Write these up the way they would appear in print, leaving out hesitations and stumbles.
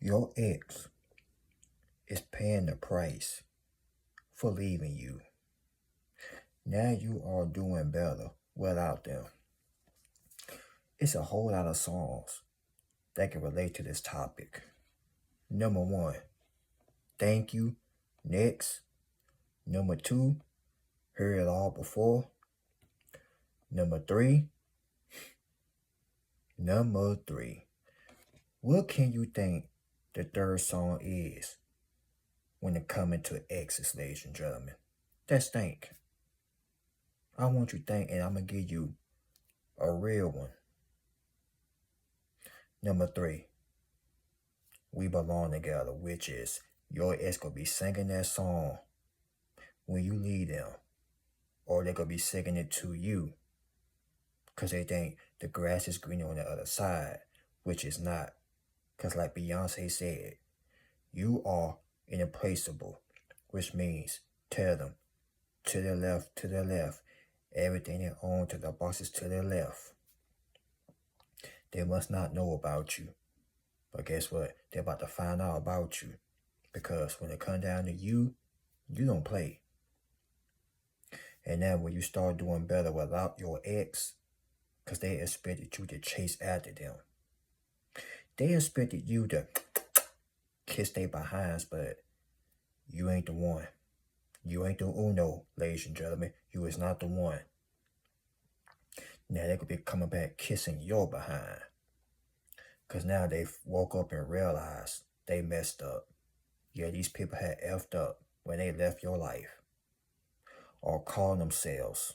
Your ex is paying the price for leaving you. Now you are doing better without them. It's a whole lot of songs that can relate to this topic. Number one, thank you. Next. Number two, heard it all before. Number three, what can you think the third song is when it comes to exes, ladies and gentlemen? Let's think. I want you to think, and I'm going to give you a real one. Number three, we belong together, which is your ex going to be singing that song when you leave them, or they're going to be singing it to you because they think the grass is greener on the other side, which is not. Because like Beyonce said, you are irreplaceable, which means tell them to the left, everything they own to the bosses to the left. They must not know about you. But guess what? They're about to find out about you. Because when it comes down to you, you don't play. And now when you start doing better without your ex, because they expected you to chase after them. They expected you to kiss their behinds, but you ain't the one. You ain't the uno, ladies and gentlemen. You is not the one. Now they could be coming back kissing your behind. Because now they woke up and realized they messed up. Yeah, these people had effed up when they left your life. Or calling themselves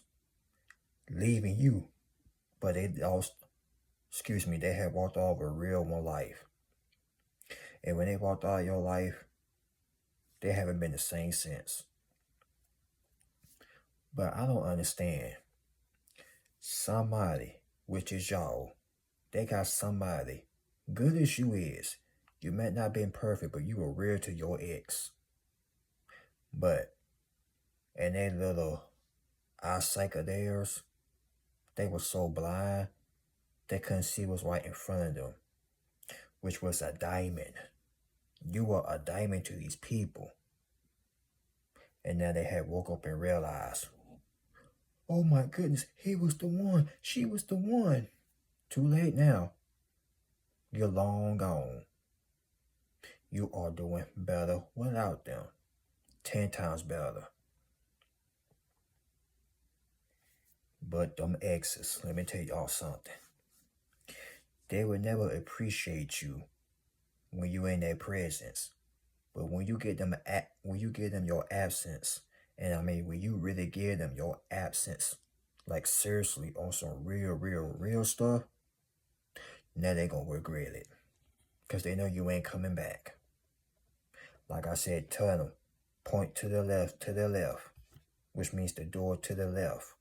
leaving you. But they had walked out of a real one life. And when they walked out of your life, they haven't been the same since. But I don't understand. Somebody, which is y'all, they got somebody, good as you is, you might not been perfect, but you were real to your ex. But, and that little eyesight of theirs, they were so blind, they couldn't see what's right in front of them, which was a diamond. You were a diamond to these people. And now they had woke up and realized, oh my goodness, he was the one, she was the one. Too late now. You're long gone. You are doing better without them. 10 times better. But them exes, let me tell y'all something. They will never appreciate you when you're in their presence. But when you give them your absence, and I mean when you really give them your absence, like seriously on some real stuff, now they gonna regret it. Because they know you ain't coming back. Like I said, tell them, point to the left, which means the door to the left.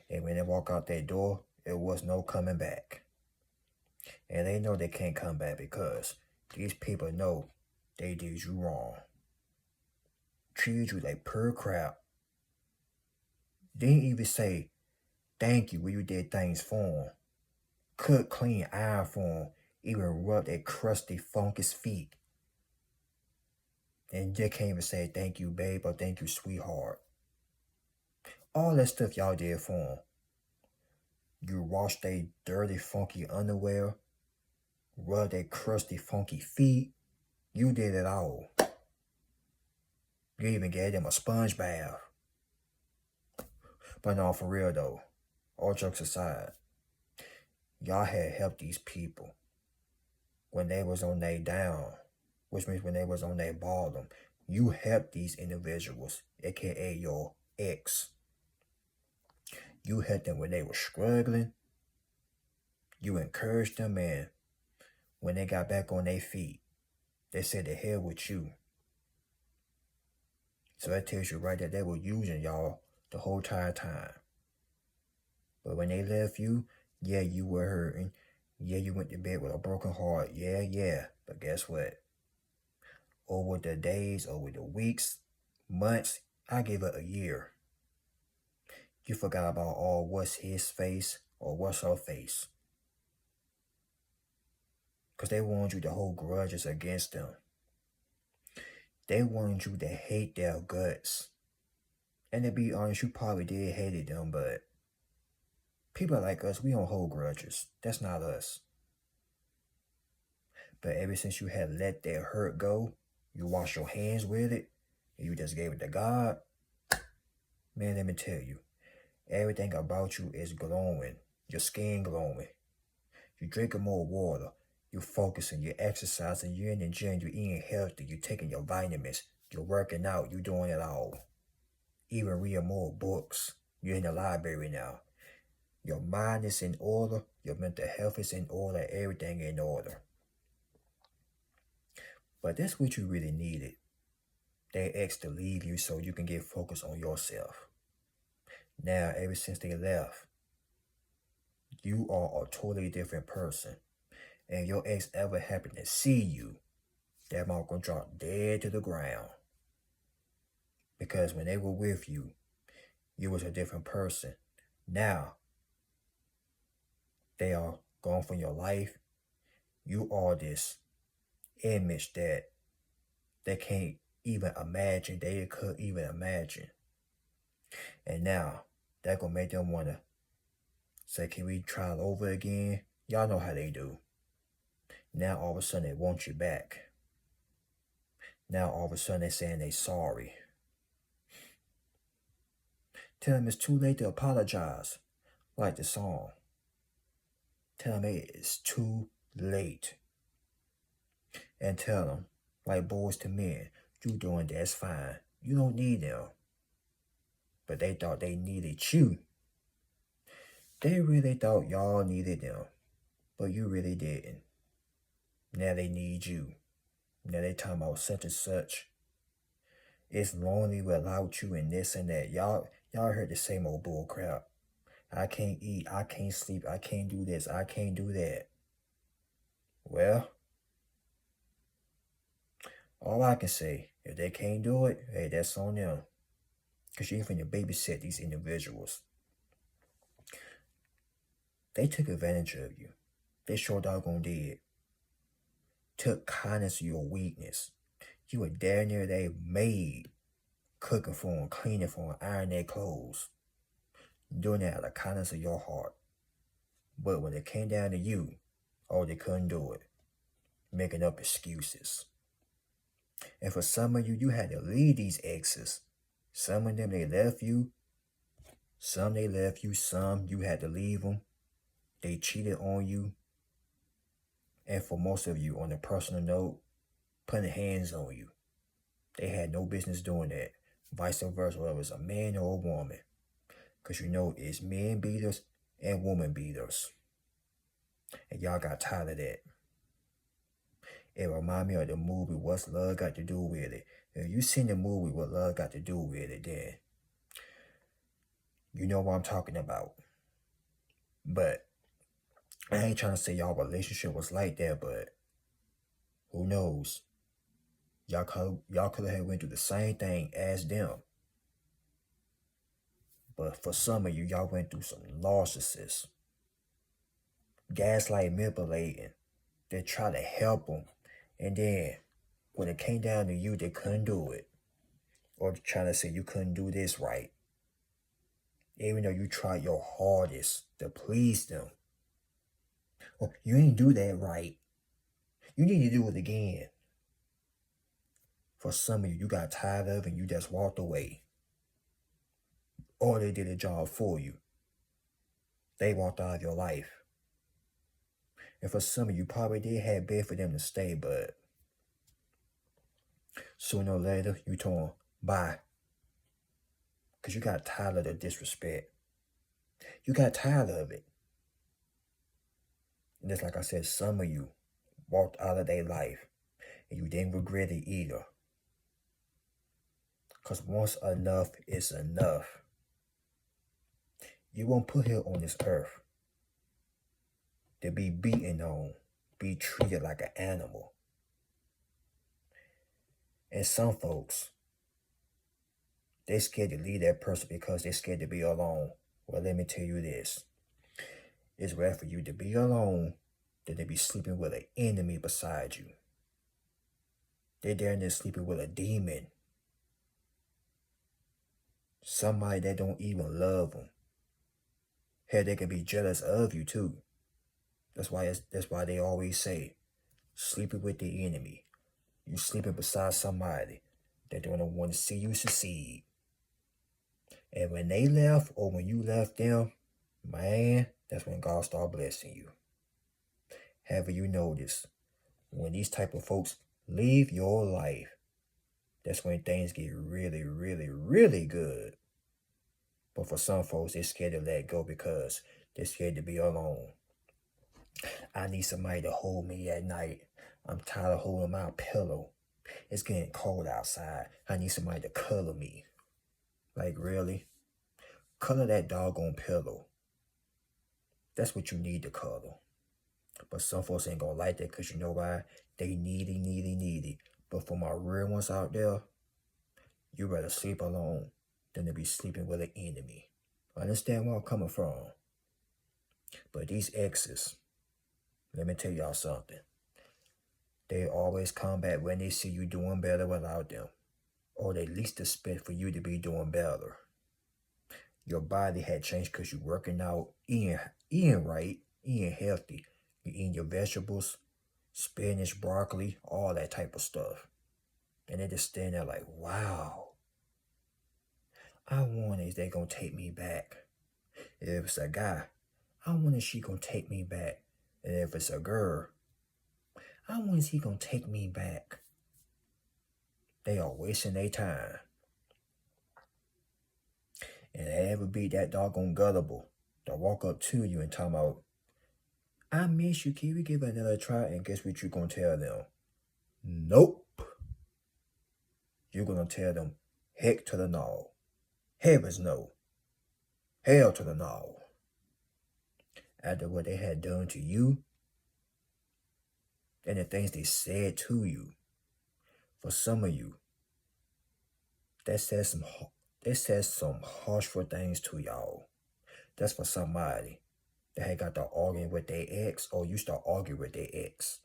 And when they walk out that door, it was no coming back. And they know they can't come back because these people know they did you wrong. Treated you like pure crap. Didn't even say thank you when you did things for them. Cook, clean, iron for them. Even rub their crusty, funky feet. And they can't even say thank you, babe, or thank you, sweetheart. All that stuff y'all did for them. You washed their dirty, funky underwear. Rubbed their crusty, funky feet. You did it all. You even gave them a sponge bath. But no, for real though, all jokes aside, y'all had helped these people when they was on their down, which means when they was on their bottom. You helped these individuals, aka your ex. You helped them when they were struggling. You encouraged them, and when they got back on their feet, they said the hell with you. So that tells you right that they were using y'all the whole entire time. But when they left you, yeah, you were hurting. Yeah, you went to bed with a broken heart. Yeah. But guess what? Over the days, over the weeks, months, I give it a year. You forgot about all what's his face or what's her face. Because they want you to hold grudges against them. They want you to hate their guts. And to be honest, you probably did hate them, but people like us, we don't hold grudges. That's not us. But ever since you had let that hurt go, you washed your hands with it, and you just gave it to God, man, let me tell you, everything about you is glowing. Your skin glowing. You're drinking more water. You're focusing. You're exercising. You're in the gym. You're eating healthy. You're taking your vitamins. You're working out. You're doing it all. Even reading more books. You're in the library now. Your mind is in order. Your mental health is in order. Everything in order. But that's what you really needed. They asked to leave you so you can get focused on yourself. Now, ever since they left, you are a totally different person. And your ex ever happened to see you, that mouth gonna drop dead to the ground. Because when they were with you, you was a different person. Now, they are gone from your life. You are this image that they can't even imagine, they could even imagine. And now, that gonna make them wanna say, can we try it over again? Y'all know how they do. Now all of a sudden they want you back. Now all of a sudden they're saying they sorry. Tell them it's too late to apologize, like the song. Tell them it's too late. And tell them, like boys to men, you doing that's fine. You don't need them. But they thought they needed you. They really thought y'all needed them. But you really didn't. Now they need you. Now they talking about such and such. It's lonely without you and this and that. Y'all heard the same old bull crap. I can't eat, I can't sleep, I can't do this, I can't do that. Well, all I can say, if they can't do it, hey, that's on them. Because you ain't finna babysit these individuals. They took advantage of you. They sure doggone did. Took kindness of your weakness. You were down there, they maid, cooking for them, cleaning for them, ironing their clothes. Doing that out of the kindness of your heart. But when it came down to you, oh, they couldn't do it. Making up excuses. And for some of you, you had to leave these exes. Some of them, they left you. Some they left you. Some you had to leave them. They cheated on you. And for most of you, on a personal note, putting hands on you. They had no business doing that. Vice versa, whether it was a man or a woman. Because you know it's men beaters and woman beaters. And y'all got tired of that. It remind me of the movie, What's Love Got to Do With It? If you seen the movie, What Love Got to Do With It, then you know what I'm talking about. But I ain't trying to say y'all relationship was like that, but who knows? Y'all could have went through the same thing as them. But for some of you, y'all went through some narcissists. Gaslight, manipulating. They try to help them. And then when it came down to you, they couldn't do it. Or trying to say you couldn't do this right. Even though you tried your hardest to please them. Oh, you ain't do that right. You need to do it again. For some of you, you got tired of it and you just walked away. Or they did a job for you. They walked out of your life. And for some of you, probably did have bed for them to stay, but sooner or later, you told them, bye. Because you got tired of the disrespect. You got tired of it. And just like I said, some of you walked out of their life. And you didn't regret it either. Because once enough is enough. You won't put here on this earth to be beaten on, be treated like an animal. And some folks, they're scared to leave that person because they're scared to be alone. Well, let me tell you this. It's rare for you to be alone than to be sleeping with an enemy beside you. They're down there sleeping with a demon. Somebody that don't even love them. Hell, they can be jealous of you too. That's why they always say, sleeping with the enemy. You sleeping beside somebody that don't want to see you succeed. And when they left or when you left them, man, that's when God start blessing you. Have you noticed, when these type of folks leave your life, that's when things get really, really, really good. But for some folks, they're scared to let go because they're scared to be alone. I need somebody to hold me at night. I'm tired of holding my pillow. It's getting cold outside. I need somebody to cuddle me. Like, really? Cuddle that doggone pillow. That's what you need to cuddle. But some folks ain't gonna like that because you know why? They needy. But for my real ones out there, you better sleep alone than to be sleeping with an enemy. Understand where I'm coming from? But these exes, let me tell y'all something. They always come back when they see you doing better without them. Or they least expect for you to be doing better. Your body had changed because you're working out, eating right, eating healthy. You're eating your vegetables, spinach, broccoli, all that type of stuff. And they just stand there like, wow. I wonder if they gonna take me back. If it's a guy, I wonder if she gonna take me back. And if it's a girl, I wonder if he gonna take me back. They are wasting their time. And they ever be that doggone gullible to walk up to you and talk about, I miss you, can we give it another try? And guess what you're gonna tell them? Nope. You're gonna tell them, heck to the no. Heavens no. Hell to the no. After what they had done to you and the things they said to you. For some of you, that says some harshful things to y'all. That's for somebody that had got to arguing with their ex or used to argue with their ex.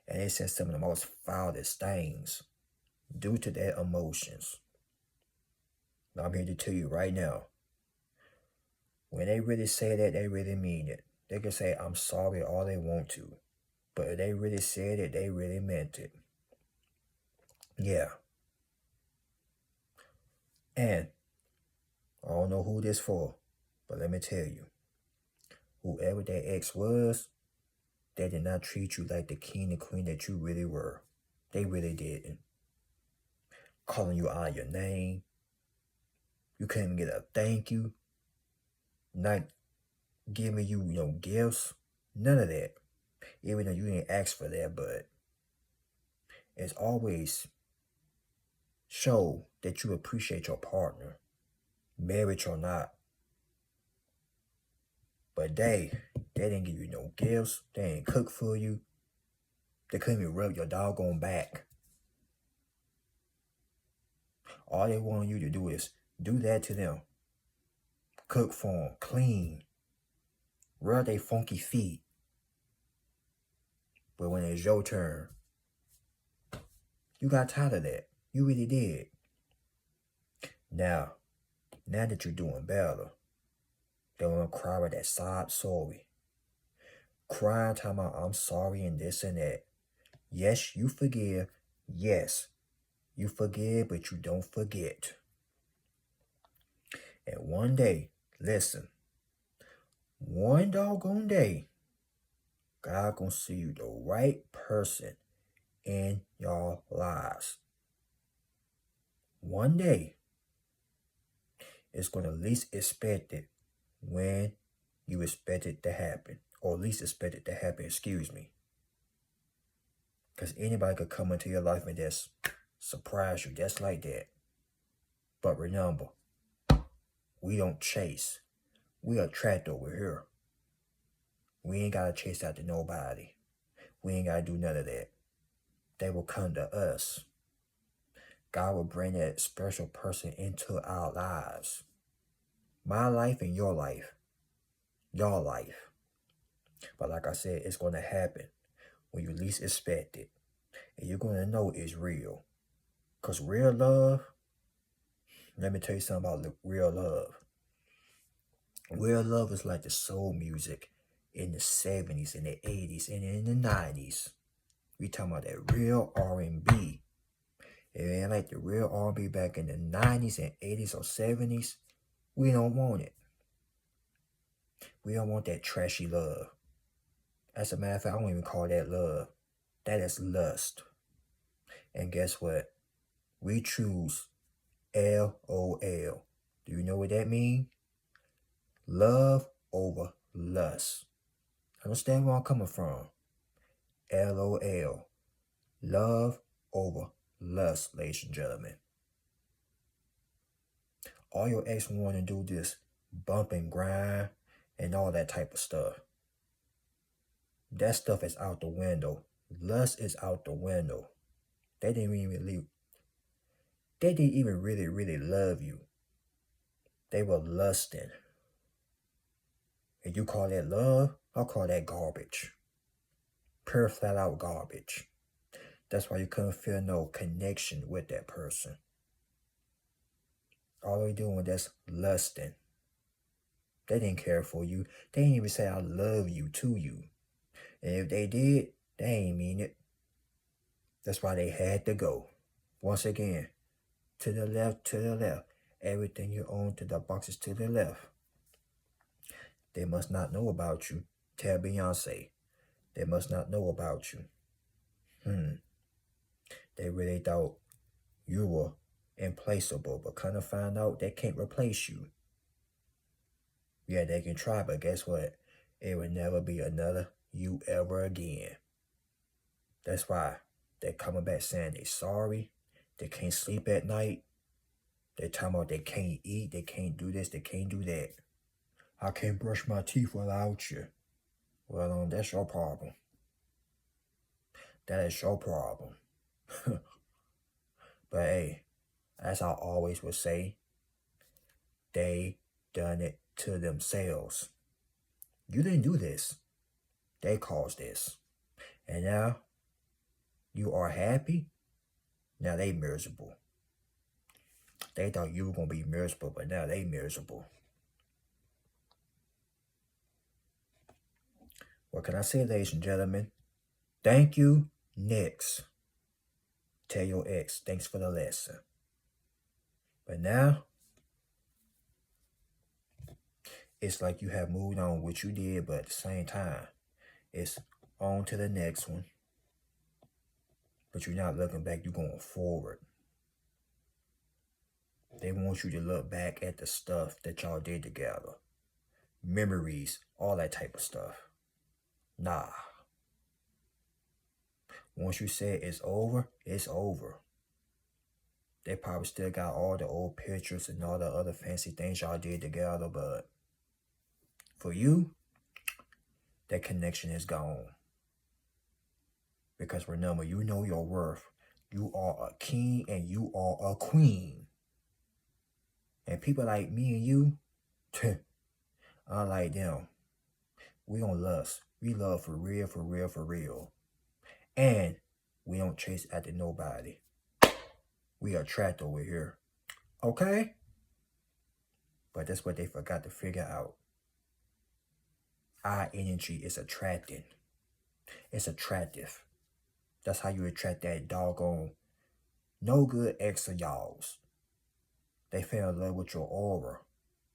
And they said some of the most foulest things due to their emotions. Now I'm here to tell you right now, when they really say that, they really mean it. They can say, I'm sorry all they want to. But if they really said it, they really meant it. Yeah. And I don't know who this for, but let me tell you, whoever that ex was, they did not treat you like the king and queen that you really were. They really didn't. Calling you out your name. You couldn't even get a thank you. Not giving you, gifts. None of that. Even though you didn't ask for that, but it's always show that you appreciate your partner, marriage or not. But they didn't give you no gifts. They didn't cook for you. They couldn't even rub your doggone back. All they want you to do is do that to them. Cook for them, clean, rub their funky feet. But when it's your turn, you got tired of that. You really did. Now that you're doing better, they want to cry with that sob sorry. Crying, talking about I'm sorry and this and that. Yes, you forgive. Yes, you forgive, but you don't forget. And one day, listen, one doggone day, God gonna see you the right person in your lives. One day, it's gonna least expect it when you expect it to happen. Or least expect it to happen, excuse me. Because anybody could come into your life and just surprise you just like that. But remember, we don't chase. We attract over here. We ain't got to chase after nobody. We ain't got to do none of that. They will come to us. God will bring that special person into our lives. My life and your life. Your life. But like I said, it's going to happen when you least expect it. And you're going to know it's real. Because real love, let me tell you something about real love. Real love is like the soul music in the 70s, in the 80s, and in the 90s. We talking about that real R&B. It ain't like the real R&B back in the 90s and 80s or 70s. We don't want it. We don't want that trashy love. As a matter of fact, I don't even call that love. That is lust. And guess what? We choose LOL. Do you know what that means? Love over lust. Understand where I'm coming from? LOL. Love over lust, ladies and gentlemen. All your ex want to do this bump and grind and all that type of stuff. That stuff is out the window. Lust is out the window. They didn't even really love you. They were lusting. And you call that love? I'll call that garbage. Pure flat out garbage. That's why you couldn't feel no connection with that person. All they doing was just lusting. They didn't care for you. They didn't even say I love you to you. And if they did, they ain't mean it. That's why they had to go. Once again, to the left, to the left. Everything you own to the boxes to the left. They must not know about you. Tell Beyonce. They must not know about you. They really thought you were implaceable, but kind of find out they can't replace you. Yeah, they can try, but guess what? It will never be another you ever again. That's why they're coming back saying they sorry. They can't sleep at night. They're talking about they can't eat. They can't do this. They can't do that. I can't brush my teeth without you. Well, that's your problem. That is your problem. But hey, as I always would say, they done it to themselves. You didn't do this. They caused this. And now you are happy. Now they miserable. They thought you were going to be miserable, but now they miserable. What can I say, ladies and gentlemen? Thank you. Next. Tell your ex, thanks for the lesson. But now, it's like you have moved on what you did, but at the same time, it's on to the next one. But you're not looking back, you're going forward. They want you to look back at the stuff that y'all did together. Memories, all that type of stuff. Nah. Once you say it's over, it's over. They probably still got all the old pictures and all the other fancy things y'all did together, but for you, that connection is gone. Because remember, you know your worth. You are a king and you are a queen. And people like me and you, unlike them, we don't lust. We love for real, for real, for real. And we don't chase after nobody. We are trapped over here. Okay? But that's what they forgot to figure out. Our energy is attracting. It's attractive. That's how you attract that doggone no good ex of y'all's. They fell in love with your aura.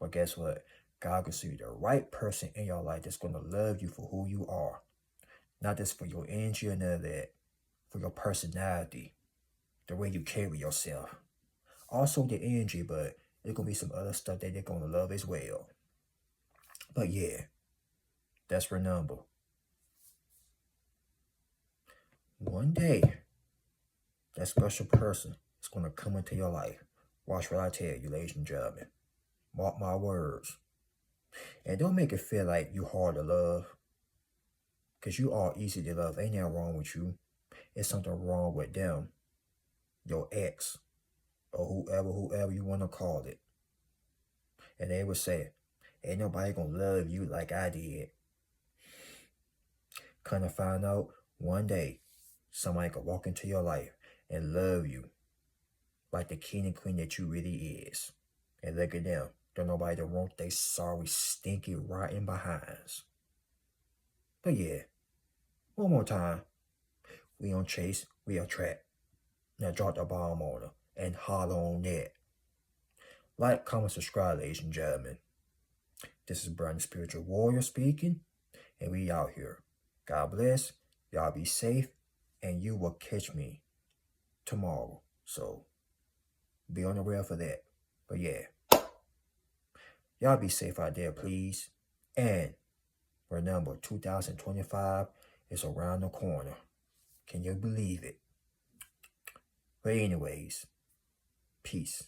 But guess what? God can see the right person in your life that's going to love you for who you are. Not just for your energy or none of that. For your personality. The way you carry yourself. Also the energy, but there's going to be some other stuff that they're going to love as well. But yeah, that's remember. One day, that special person is going to come into your life. Watch what I tell you, ladies and gentlemen. Mark my words. And don't make it feel like you hard to love. Because you are easy to love. Ain't nothing wrong with you. It's something wrong with them. Your ex. Or whoever you want to call it. And they would say, ain't nobody going to love you like I did. Kind of find out one day somebody could walk into your life and love you like the king and queen that you really is. And look at them. Don't nobody to want they sorry, stinky, rotten behinds. But yeah, one more time. We don't chase, we attract. Now drop the bomb on her and holler on that. Like, comment, subscribe, ladies and gentlemen. This is Brandon Spiritual Warrior speaking, and we out here. God bless. Y'all be safe, and you will catch me tomorrow. So, be on the rail for that. But yeah, y'all be safe out there, please. And remember, 2025 is around the corner. Can you believe it? But anyways, peace.